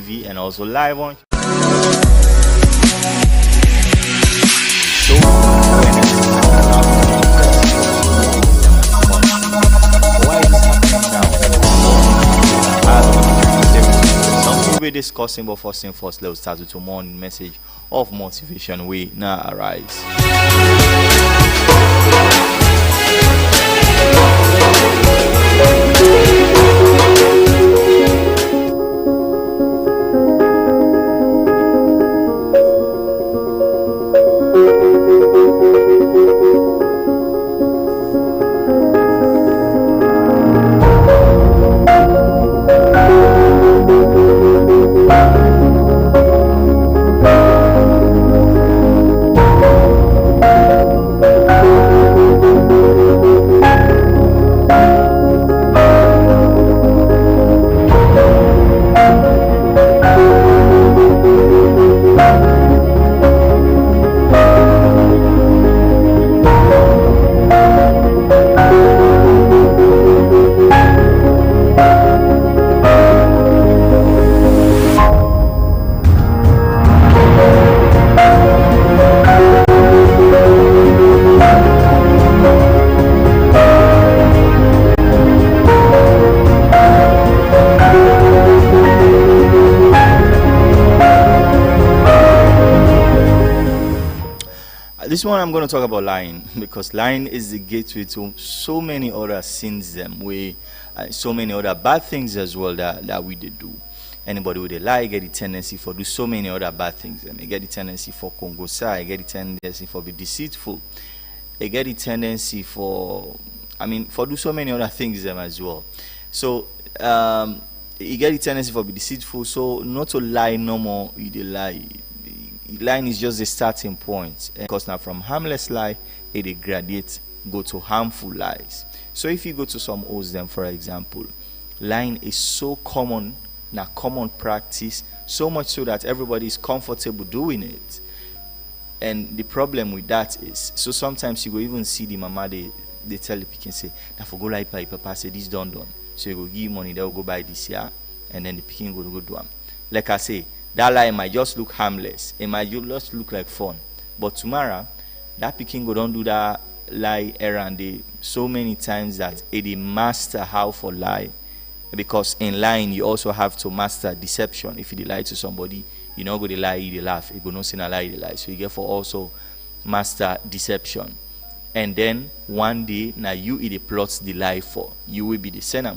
TV and also live on we're discussing, but first thing first, let's start with a morning message of motivation. We now arise. This one I'm going to talk about lying, because lying is the gateway to so many other sins, so many other bad things as well that we did do. Anybody with a lie get the tendency for do so many other bad things. They get the tendency for congosa, get the tendency for be deceitful. They get the tendency for do so many other things as well. So you get the tendency for be deceitful. So not to lie no more, you dey lie. Lying is just the starting point, because now from harmless lie it graduates go to harmful lies. So if you go to some oaths, then for example, lying is so common, now common practice, so much so that everybody is comfortable doing it. And the problem with that is, so sometimes you go even see the mama, they tell the pikin say, "Now for go lie by papa say this done." So you go give money, they will go buy this here, and then the pikin go do them. Like I say, that lie might just look harmless, it might just look like fun, but tomorrow that pikin go don't do that lie errand so many times that it master how for lie. Because in lying you also have to master deception. If you lie to somebody, you know go to lie, you laugh, you go no say a lie, you lie. So you get for also master deception. And then one day now you plots the lie for you will be the sender.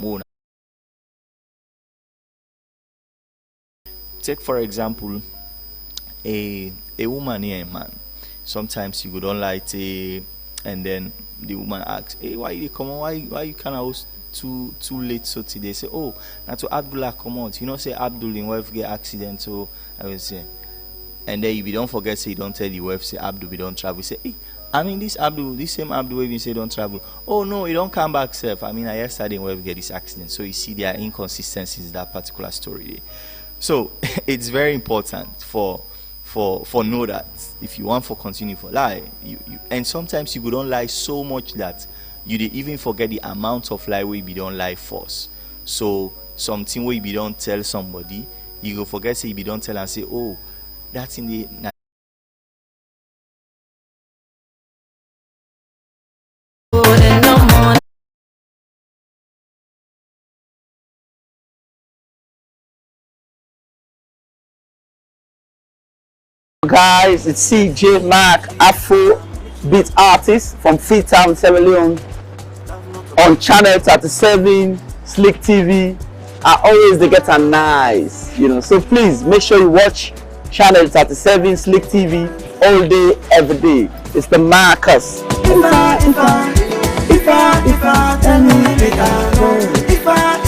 Take for example a woman and a man. Sometimes you go don't like it, and then the woman asks, "Hey, why you come on? Why you kind of too late?" So today say, "Oh, now to Abdullah come out." You know, say Abdul in wife get accident, so I will say, and then if you don't forget, say you don't tell the wife, say Abdul we don't travel. Say, "Hey, this Abdul, this same Abdul we say don't travel. Oh no, he don't come back safe. I yesterday wife get this accident." So you see there are inconsistencies in that particular story. So it's very important for know that if you want for continue for lie, you and sometimes you don't lie so much that you even forget the amount of lie we be don't lie first. So something where you don't tell somebody, you go forget, say you don't tell and say, "Oh, that's in the." Guys, it's CJ Mac, Afro beat artist from Freetown, Sierra Leone, on channel 37 Slik TV. I always they get a nice, so please make sure you watch channel 37 Slik TV all day every day. It's the Marcus. If I tell me later, no. If I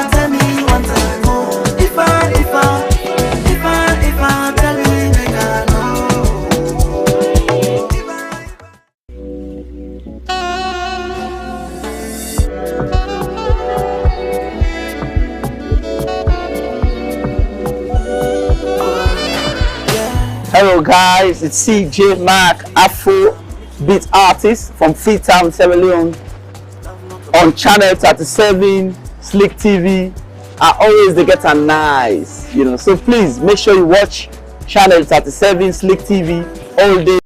tell me one time, no. If I tell me later, no. Hello guys, it's CJ Mac, Afro beat artist from Freetown, Sierra Leone, on channel 37 Slik TV. are always they get a nice, so please make sure you watch channel 37 Slik TV all day.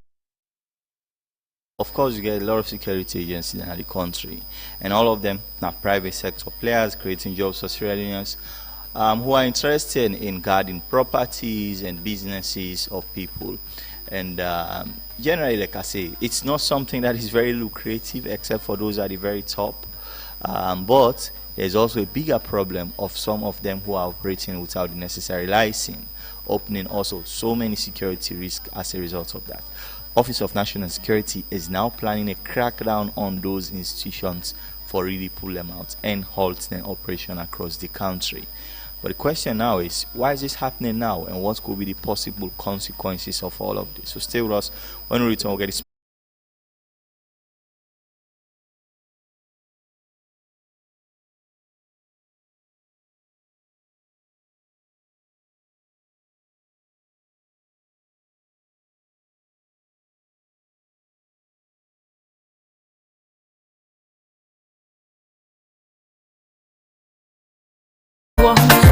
Of course, you get a lot of security agencies in the country, and all of them are private sector players creating jobs for Sierra who are interested in guarding properties and businesses of people. And generally, like I say, it's not something that is very lucrative except for those at the very top. But there's also a bigger problem of some of them who are operating without the necessary license, opening also so many security risks as a result of that. Office of National Security is now planning a crackdown on those institutions for really pull them out and halt their operation across the country. But the question now is, why is this happening now, and what could be the possible consequences of all of this? So stay with us. When we return, we'll get this.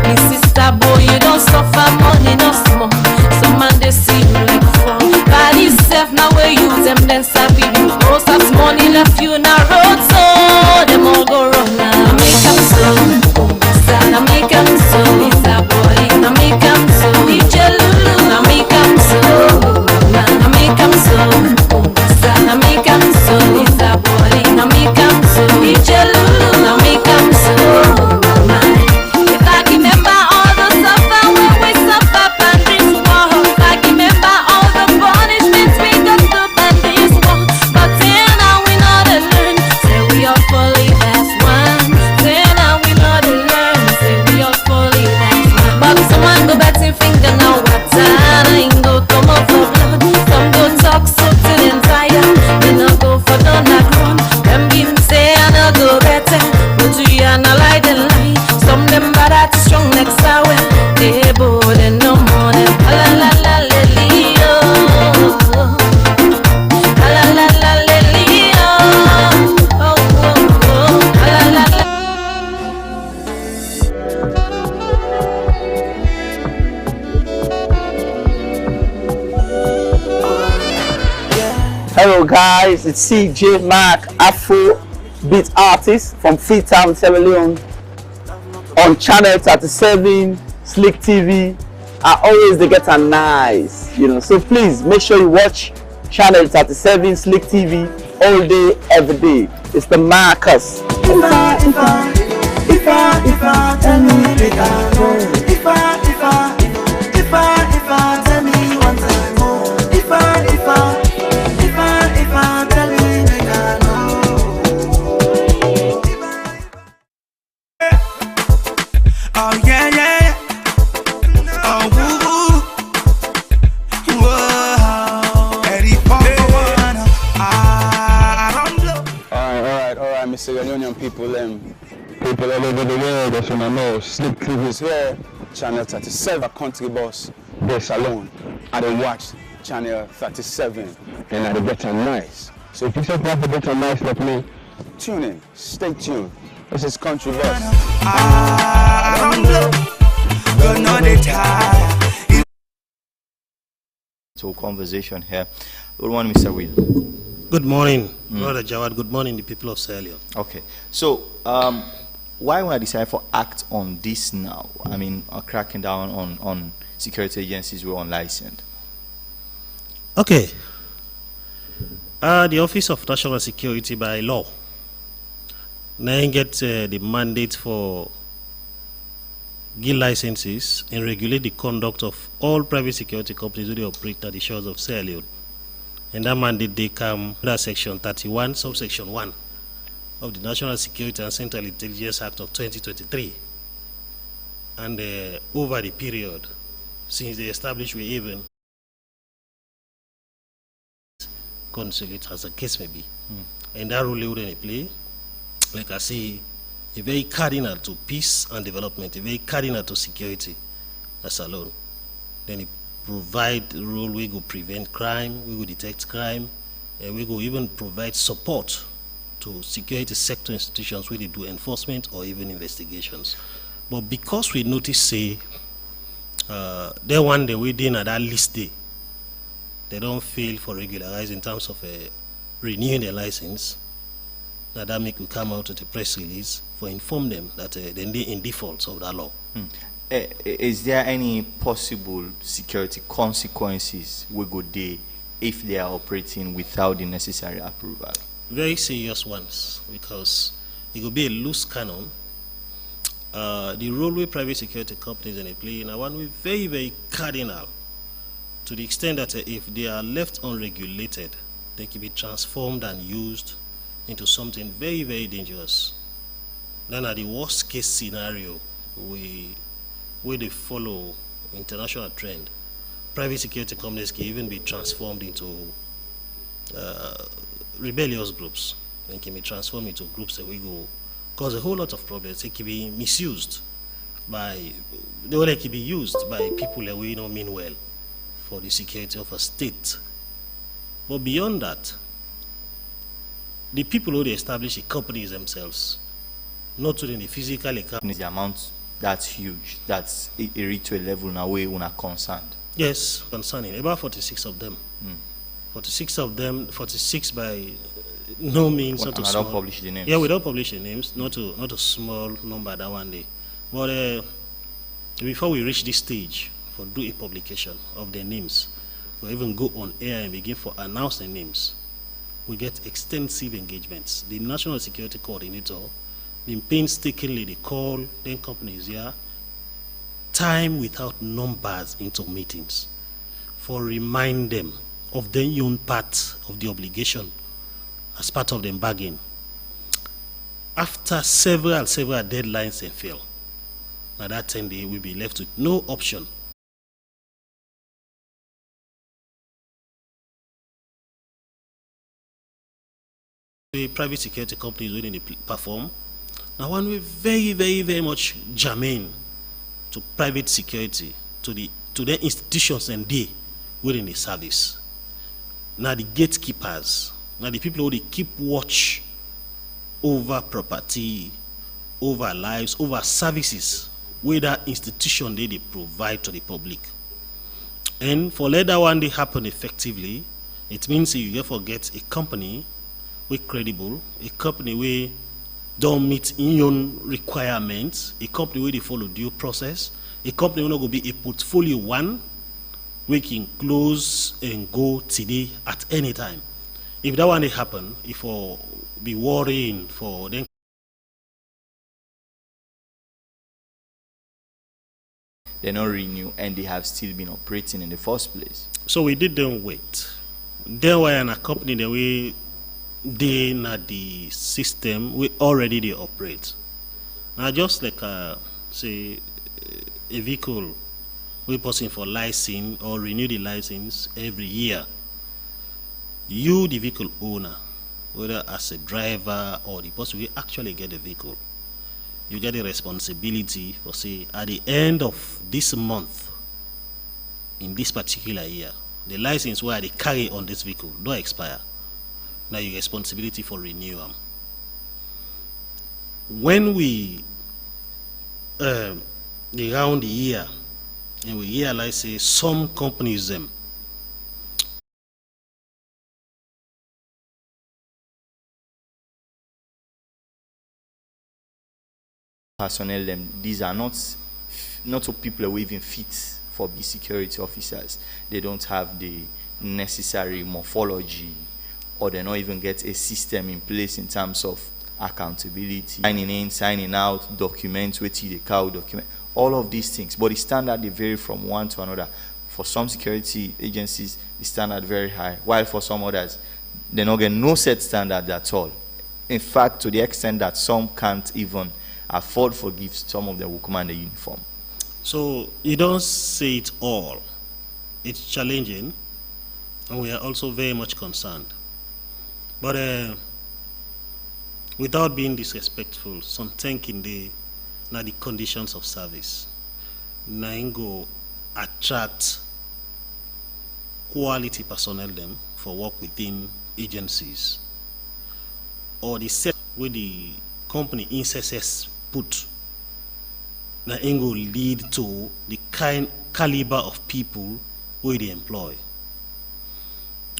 Me sister boy, you don't suffer money no small. Some man they see you like fall. Body self now where you them then sabi you. Most of money left you na road, so them all go wrong now. Make 'em so, now make 'em so. Sister boy, now make 'em so. DJ Lulu, now make 'em so. Now make 'em so, now make 'em so. Sister boy, now make 'em so. DJ Lulu, now make 'em so. Hello guys, it's CJ Mac, Afro beat artist from Freetown, Sierra Leone, on channel 37 Slik TV. I always they get a nice, so please make sure you watch channel 37 Slik TV all day, every day. It's the Marcus. If I tell me make I go. If I tell me one time more. If I tell me make I know. Oh yeah. Oh woo. Whoa. Eddie Pong. I don't blow. All right, Mr. Union people all over the world, that's what I know. Slik TV is here, channel 37, country boss, this alone. I don't watch channel 37, and I get a nice. So if you say to get a nice like me, tune in, stay tuned. This is country boss. I don't blow. Don't know the time. So conversation here. Good morning, Mr. Will. Good morning, Brother Jawad. Good morning, the people of Sierra Leone. Okay, so why when I decide for act on this now? I mean, cracking down on security agencies who are unlicensed. Okay. The Office of National Security by law now get the mandate for give licenses and regulate the conduct of all private security companies who they operate at the shores of Sierra Leone. And that mandate they come under Section 31, subsection 1 of the National Security and Central Intelligence Act of 2023. And over the period since they established we even consulate as the case may be. And that role they play, like I say, a very cardinal to peace and development, a very cardinal to security, that's alone. Then it provide role we go prevent crime, we go detect crime, and we go even provide support to security sector institutions where they do enforcement or even investigations. But because we notice, say, they one day within that list day, they don't fail for regularize in terms of renewing their license, that make we come out with a press release for inform them that they're in default of that law. Is there any possible security consequences we go there if they are operating without the necessary approval? Very serious ones, because it will be a loose cannon. The role where private security companies in a play now one way very, very cardinal, to the extent that if they are left unregulated, they can be transformed and used into something very, very dangerous. Then at the worst case scenario, where they follow international trend, private security companies can even be transformed into rebellious groups, and can be transformed into groups that we go cause a whole lot of problems. It can be misused by, they can be used by people that we don't mean well for the security of a state. But beyond that, the people who they establish the companies themselves, not within the physical account. The amount that's huge, that's it reach to a level now where we're not concerned. Yes, concerning about 46 of them. 46 of them, 46 by no means not a I small. don't publish the names. Yeah, we don't publish the names, not a small number that one day. But before we reach this stage for do a publication of their names, or even go on air and begin for announce their names, we get extensive engagements. The National Security Coordinator, been painstakingly they call then companies here, time without numbers into meetings, for remind them of their own part of the obligation as part of the bargain. After several deadlines and fail, now that 10 day will be left with no option. The private security companies within the perform. Now one way very, very, very much germane to private security, to the institutions and they within the service. Now the gatekeepers, now the people who they keep watch over property, over lives, over services, where that institution they provide to the public. And for let that one day happen effectively, it means you therefore get a company we credible, a company we don't meet in own requirements, a company where they follow due process, a company will not go be a portfolio one, we can close and go today at any time. If that one they happen, if we be worrying for them. They're not renewed and they have still been operating in the first place. So we didn't wait. There were a company that we they not the system we already they operate. Now just like say a vehicle we passing for license or renew the license every year. You the vehicle owner, whether as a driver or the person we actually get the vehicle, you get a responsibility for say at the end of this month in this particular year, the license where they carry on this vehicle don't expire. Now your responsibility for renewal. When we around the year and we realize say some companies them personnel them, these are not all people who even fit for be security officers. They don't have the necessary morphology, or they don't even get a system in place in terms of accountability, signing in, signing out, documents, waiting the cow document, all of these things. But the standard they vary from one to another. For some security agencies, the standard very high, while for some others, they don't get no set standard at all. In fact, to the extent that some can't even afford for gifts, some of them will command a uniform. So you don't say it all. It's challenging, and we are also very much concerned. But without being disrespectful, some thinking the conditions of service. Go attract quality personnel them for work within agencies, or the set where the company incesses put. that it will lead to the kind caliber of people who they employ.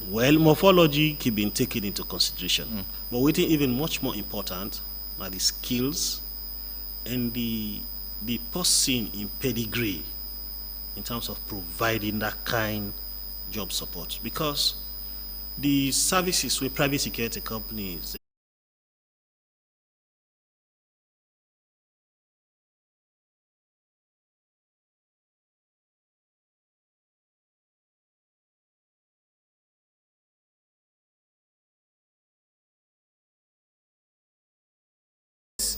Well, morphology can be taken into consideration, but what's even much more important are the skills and the person in pedigree in terms of providing that kind job support, because the services with private security companies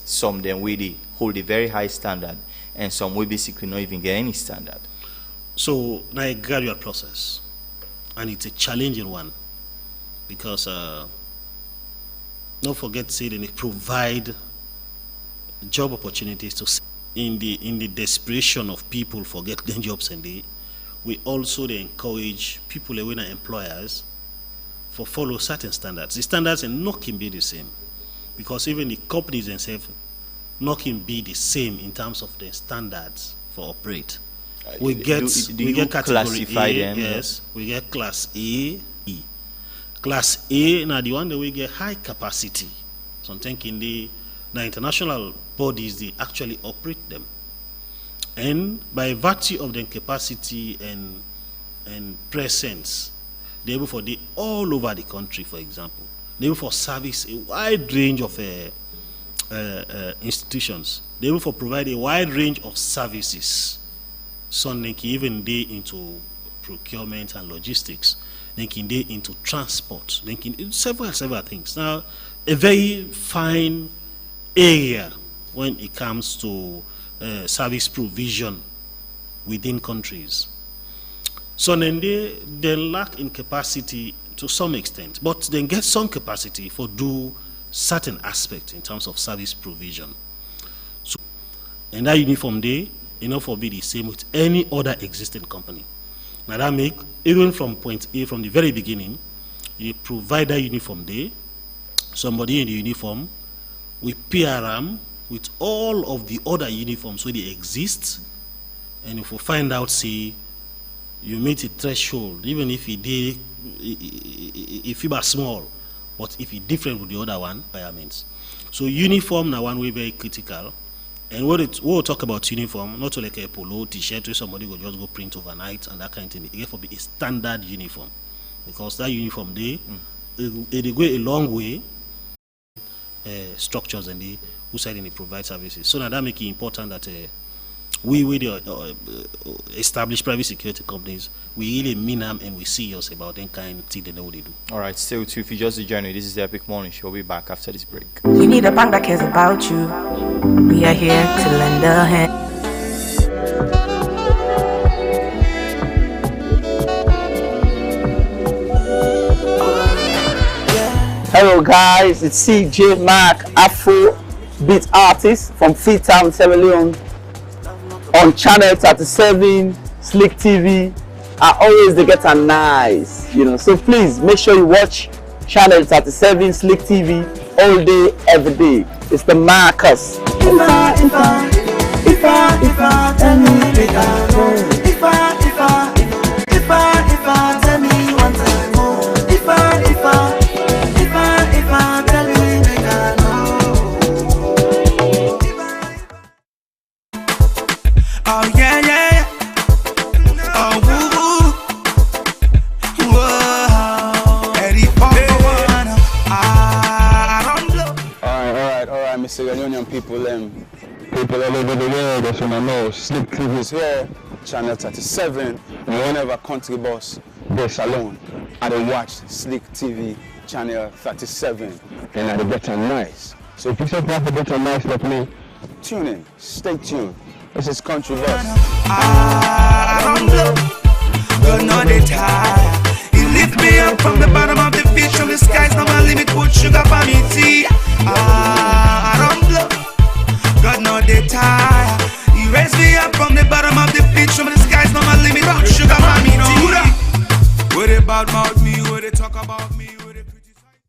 some them will they hold a very high standard, and some will basically not even get any standard. So now a graduate process, and it's a challenging one, because don't forget say they provide job opportunities to in the desperation of people for getting jobs, and we also they encourage people when are employers for follow certain standards. The standards and not can be the same, because even the companies themselves not can be the same in terms of the standards for operate. We get category classify A, them? yes. We get class A, E. Class A now the one that we get high capacity. So I'm thinking the international bodies they actually operate them, and by virtue of their capacity and presence, they're able for the all over the country. For example, they're able for service a wide range of institutions. They're able for provide a wide range of services. So they can even they into procurement and logistics. They can they into transport. They can several things. Now, a very fine area when it comes to service provision within countries. So then they lack in capacity to some extent, but they get some capacity for do certain aspects in terms of service provision. So, and that uniform day, for be the same with any other existing company. Now that make, even from point A, from the very beginning, you provide that uniform day, somebody in the uniform, with PRM, with all of the other uniforms where they exist, and if we find out, say, you meet a threshold, even if if you are small, but if it's different with the other one, requirements. So uniform now one way very critical. And we'll talk about uniform, not like a polo t-shirt where somebody will just go print overnight and that kind of thing. It has to be a standard uniform, because that uniform it go a long way. Structures and who said they provide services. So now that make it important that we the established private security companies, we really mean them and we serious about them kind of thing they know what they do. All right, stay with you. If you just joined me, this is the Epic Morning Show. We'll be back after this break. You need a bank that cares about you. We are here to lend a hand. Hello guys, it's CJ Mac, Afro beat artist from Freetown, Sierra Leone, on channel 37 Slik TV. I always they get a nice, so please make sure you watch channel 37 Slik TV all day, every day. It's the Marcus. If I tell me make I go. If I tell me one time more. If I tell me make I know. Oh yeah. Oh woo. Whoa. Eddie Pop. I don't know. All right, Mr. Union people all over the world, as you know, Slik TV is here, channel 37, and whenever country boss, they salon, I dey watch Slik TV, channel 37, and I dey better nice. So if you say for better nice like me, tune in, stay tuned. This is country boss. I don't know, but no they tired. You lift me up from the bottom of the fish, from the skies, now my limit, put sugar for me tea. I don't know. God no they tired. He raised me up from the bottom of the pit, from the skies, no my limit. Put sugar for me, no. What they bad mouth me? What they talk about me? What they criticize?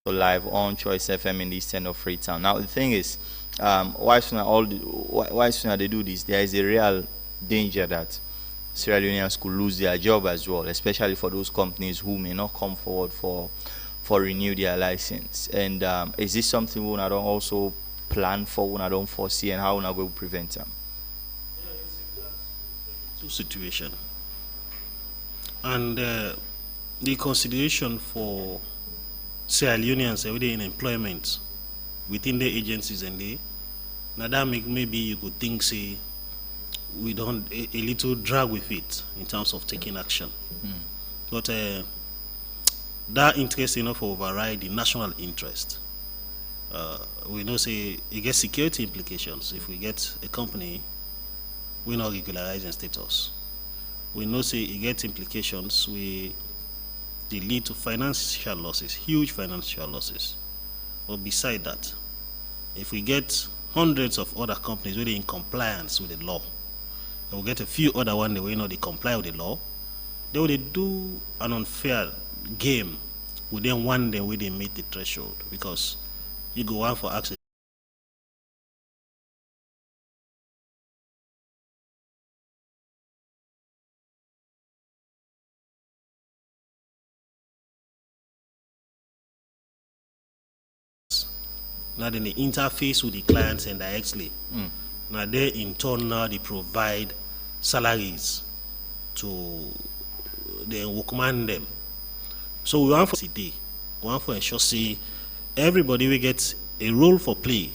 Live on Choice FM in the east end of Freetown. Now the thing is, why sooner they do this, there is a real danger that Sierra Leoneans could lose their job as well, especially for those companies who may not come forward for renew their license. And is this something we don't also plan for, we don't foresee, and how we not going to prevent them? Two situation, and the consideration for Sierra Leoneans every day in employment within the agencies, and they now that maybe you could think say we don't a little drag with it in terms of taking action, but that interest enough override the national interest. We know say it gets security implications if we get a company we not regularizing status. We know say it gets implications they lead to financial losses, huge financial losses. But beside that, if we get hundreds of other companies really in compliance with the law, and we get a few other ones that we know they comply with the law, they will do an unfair game within one day where they meet the threshold, because you go on for access. Now then they interface with the clients indirectly. Now they in turn now they provide salaries to the workman them. So we want for today, we want for ensure say everybody will get a role for play.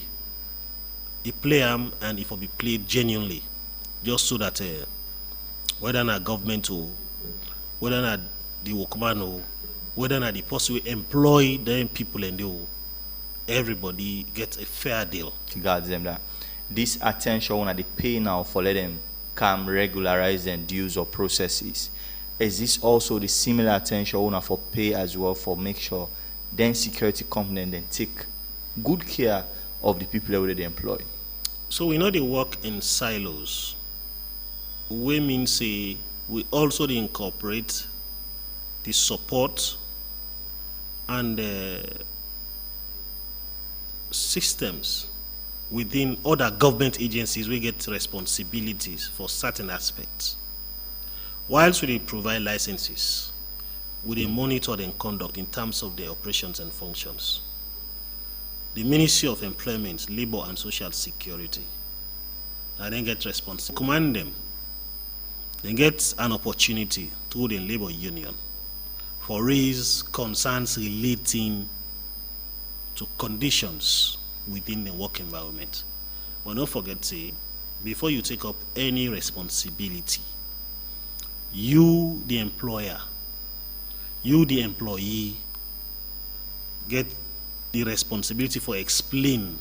A play and it will be played genuinely, just so that whether not government or whether not the workman or whether not the person will employ them people and they everybody gets a fair deal. Got them that. This attention when they pay now for let them come regularize their dues or processes. Is this also the similar attention owner for pay as well, for make sure then security company then take good care of the people that they employ? So we know they work in silos. We mean say we also incorporate the support and systems within other government agencies. We get responsibilities for certain aspects. Whilst we provide licenses, we monitor and conduct in terms of their operations and functions. The Ministry of Employment, Labor and Social Security, and then get responsibility. Command them. They get an opportunity through the labor union for raise concerns relating to conditions within the work environment. But don't forget, say, before you take up any responsibility, you, the employer, you, the employee, get the responsibility for explain.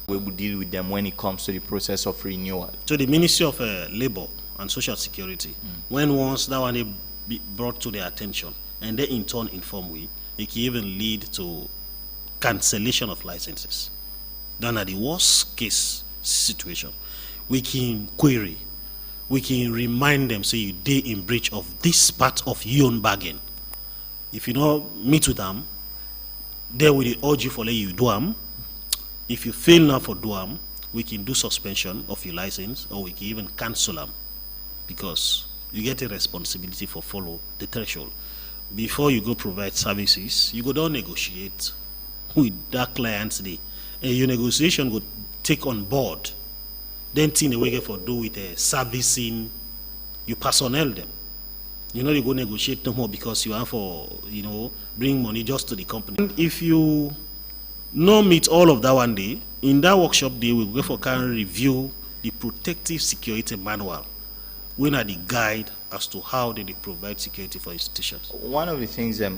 We will deal with them when it comes to the process of renewal. So the Ministry of Labor and Social Security, when once that one be brought to their attention, and they in turn inform we, it can even lead to cancellation of licenses. Then at the worst case situation, we can query, we can remind them, say you did in breach of this part of your own bargain. If you don't meet with them, they will urge you for let you do them. If you fail now for do them, we can do suspension of your license, or we can even cancel them, because you get a responsibility for follow the threshold. Before you go provide services, you go down negotiate with that clients day, and your negotiation go take on board then thing they get for do with servicing, you personnel them. You know, you go negotiate no more because you have for, you know, bring money just to the company. And if you no meet all of that one day, in that workshop day we go for can review the protective security manual, when are the guide as to how they provide security for institutions. One of the things they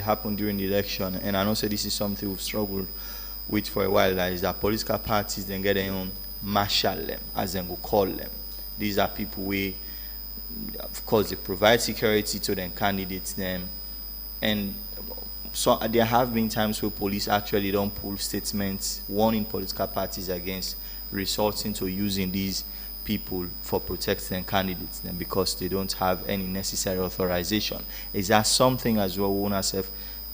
happened during the election, and I know say this is something we've struggled with for a while, is that political parties then get their own marshal them, as they go call them. These are people who, of course, they provide security to their candidates them, and so there have been times where police actually don't pull statements warning political parties against resorting to using these people for protecting candidates then because they don't have any necessary authorization. Is that something as well we want to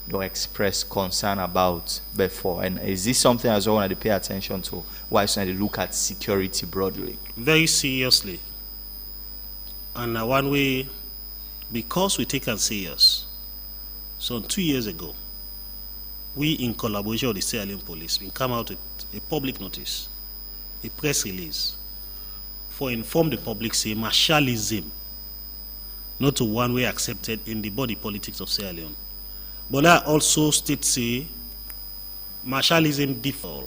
don't express concern about before? And is this something as well we want to pay attention to why should they look at security broadly? Very seriously. And one way, because we take it serious, so 2 years ago, we in collaboration with the Sierra Leone police, we come out with a public notice, a press release, for inform the public say martialism not to one way accepted in the body politics of Sierra Leone. But that also states say martialism differ.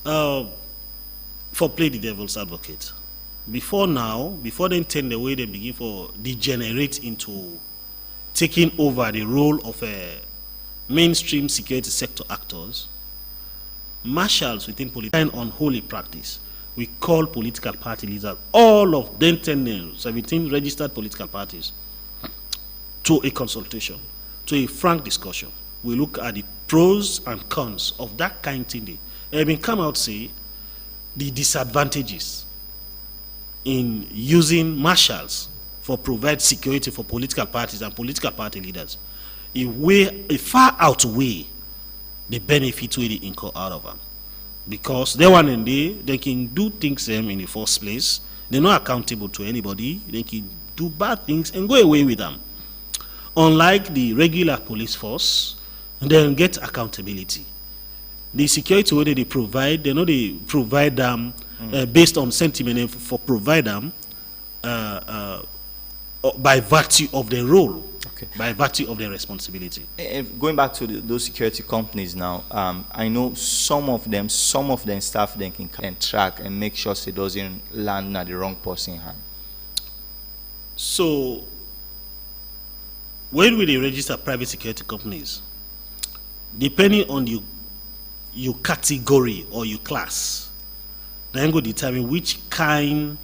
For play the devil's advocate. Before they turn the way they begin for degenerate into taking over the role of mainstream security sector actors, marshals within political unholy practice. We call political party leaders, all of them 17 registered political parties, to a consultation, to a frank discussion. We look at the pros and cons of that kind of thing. And we come out say the disadvantages in using marshals for provide security for political parties and political party leaders. A far outweigh the benefit we incur out of them. Because they one and they can do things in the first place. They're not accountable to anybody. They can do bad things and go away with them. Unlike the regular police force, they get accountability. The security way they provide, they provide them based on sentiment and for provide them by virtue of their role. Okay. By virtue of their responsibility. Going back to those security companies now, I know some of them staff then can track and make sure it doesn't land at the wrong person hand. So when we register private security companies, depending on your category or your class, then go determine which kind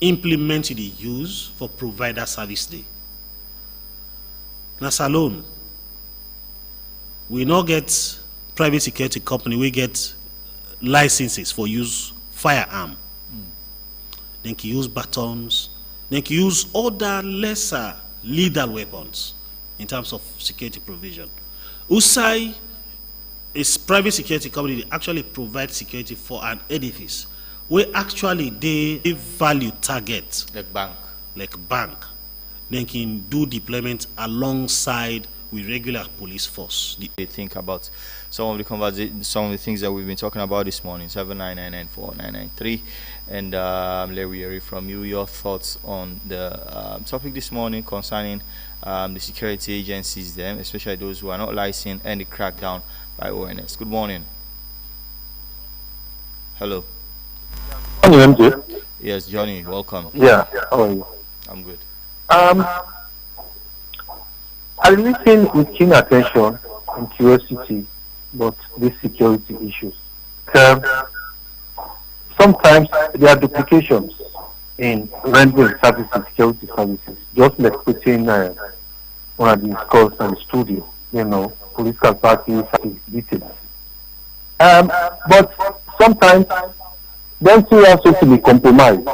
implement you use for provider service day. Now, alone, we not get private security company, we get licenses for use firearm. They can use batons, they can use other lesser lethal weapons in terms of security provision. USAI is private security company that actually provide security for an edifice where actually they value target like bank. They can do deployment alongside with regular police force. They think about some of the things that we've been talking about this morning. 799949993, and let me hear from you your thoughts on the topic this morning concerning the security agencies, them especially those who are not licensed, and the crackdown by ONS. Good morning. Hello. Morning, MJ. Yes, Johnny. Welcome. Yeah. How are you? I'm good. I listen with keen attention and curiosity about these security issues. Sometimes there are duplications in rendering services, security services, just like putting one of these calls in the studio, political parties, details. But sometimes, don't you also to be compromised?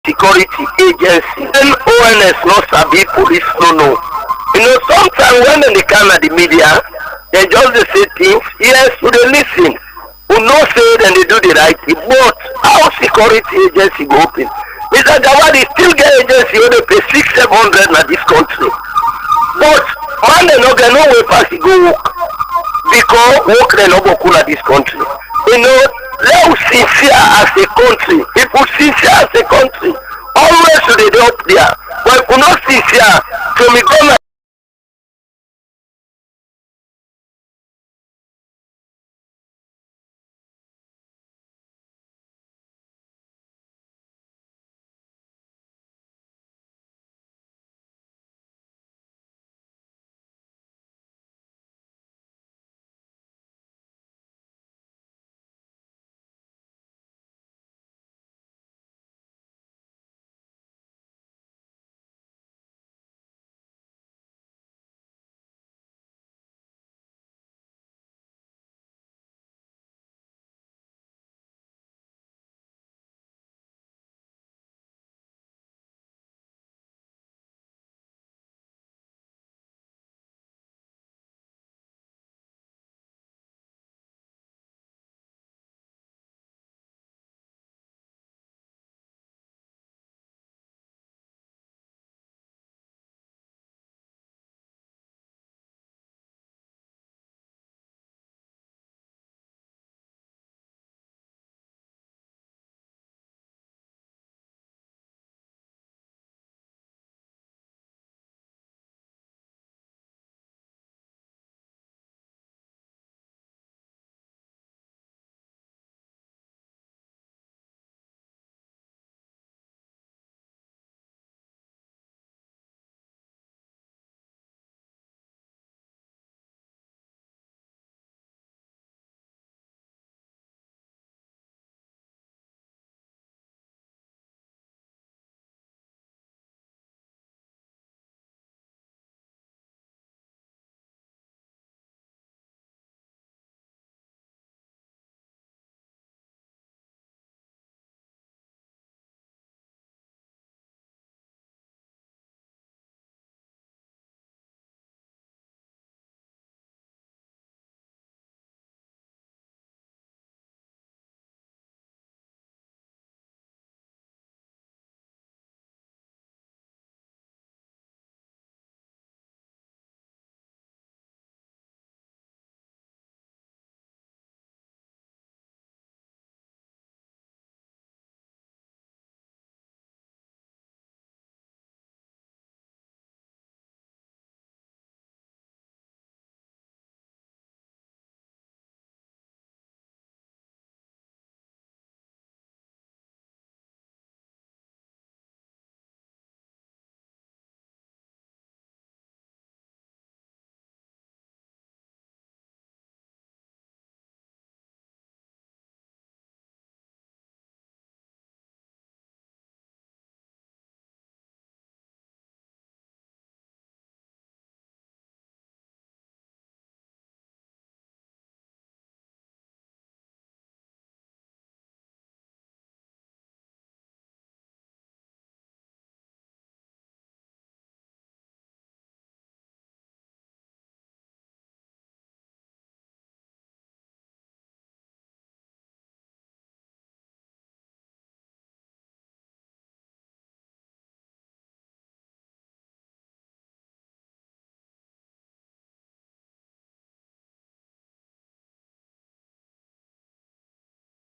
Security agency and ONS not sabi police no. Sometimes when they come at the media, they just they say things. Yes, we dey listen. We know say then they do the right thing, but how security agency go open? Mr. Jawadi still get agency where they pay 600-700 na this country, but man they no get no way pass to go work because work they no go cool at this country. Let us sincere as a country. People sincere as a country. Always should they up there. But if we not sincere, so we go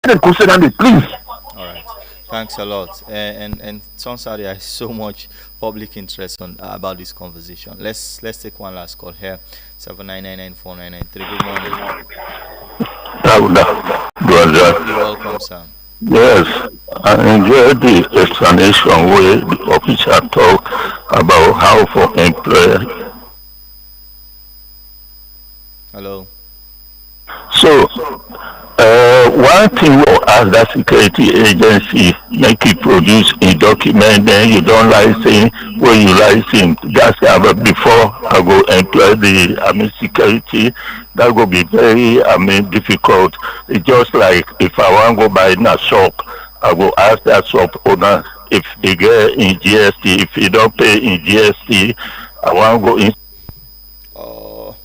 consider it, please. All right. Thanks a lot. And it turns out there is so much public interest on about this conversation. Let's take one last call here. 79994993. Good morning. You're welcome, sir. Yes, I enjoyed the explanation where the officer talk about how for employer. Hello. So, one thing will ask that security agency make you produce a document, then you don't license where you license. That's before I go employ the security. That will be very difficult. It's just like if I want to go buy in a shop, I will ask that shop owner if they get in GST. If you don't pay in GST, I want to go in. All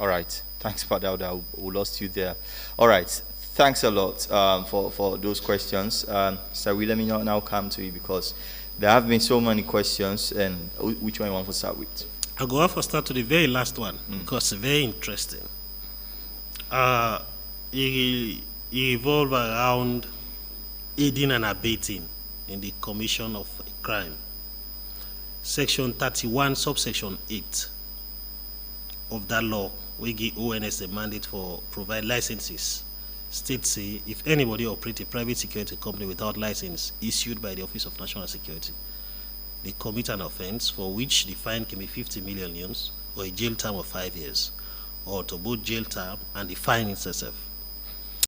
right. Thanks, Padauda. We lost you there. All right. Thanks a lot for those questions. Sir, let me now come to you because there have been so many questions. And which one you want to start with? I'll go off and start to the very last one because it's very interesting. It revolves around aiding and abetting in the commission of a crime. Section 31, subsection 8 of that law, we give ONS a mandate for provide licenses. States say if anybody operate a private security company without license issued by the Office of National Security, they commit an offense for which the fine can be 50 million yuans or a jail term of 5 years, or to both jail term and the fine itself.